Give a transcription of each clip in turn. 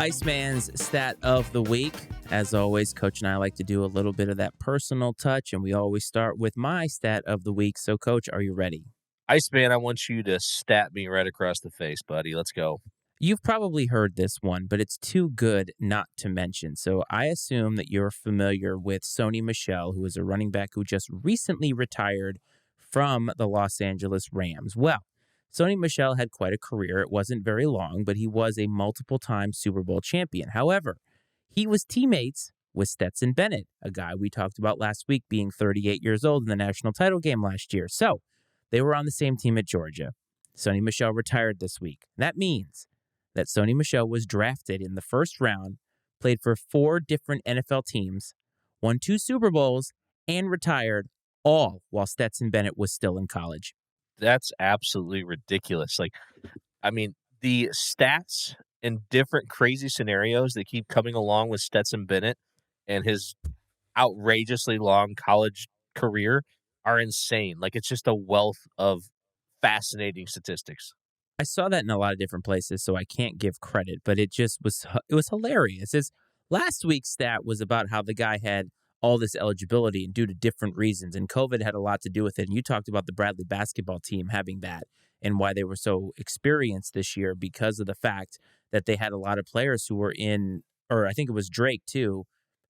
Iceman's stat of the week. As always, Coach and I like to do a little bit of that personal touch, and we always start with my stat of the week. So, Coach, are you ready? Iceman, I want you to stat me right across the face, buddy. Let's go. You've probably heard this one, but it's too good not to mention. So, I assume that you're familiar with Sony Michel, who is a running back who just recently retired from the Los Angeles Rams. Well, Sony Michel had quite a career. It wasn't very long, but he was a multiple time Super Bowl champion. However, he was teammates with Stetson Bennett, a guy we talked about last week being 38 years old in the national title game last year. So they were on the same team at Georgia. Sony Michel retired this week. That means that Sony Michel was drafted in the first round, played for 4 different NFL teams, won 2 Super Bowls, and retired, all while Stetson Bennett was still in college. That's absolutely ridiculous. The stats and different crazy scenarios that keep coming along with Stetson Bennett and his outrageously long college career are insane. It's just a wealth of fascinating statistics. I saw that in a lot of different places, so I can't give credit, but it was hilarious. His last week's stat was about how the guy had all this eligibility and due to different reasons, and COVID had a lot to do with it. And you talked about the Bradley basketball team having that and why they were so experienced this year because of the fact that they had a lot of players who were in, or I think it was Drake too,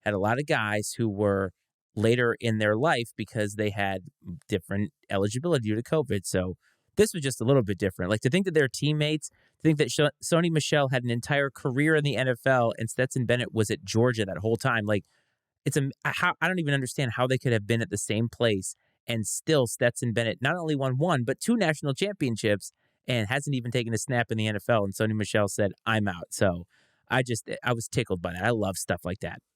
had a lot of guys who were later in their life because they had different eligibility due to COVID. So this was just a little bit different. Like to think that they're teammates, to think that Sony Michel had an entire career in the NFL and Stetson Bennett was at Georgia that whole time. I don't even understand how they could have been at the same place and still Stetson Bennett not only won one, but 2 national championships and hasn't even taken a snap in the NFL. And Sony Michel said, I'm out. So I was tickled by that. I love stuff like that.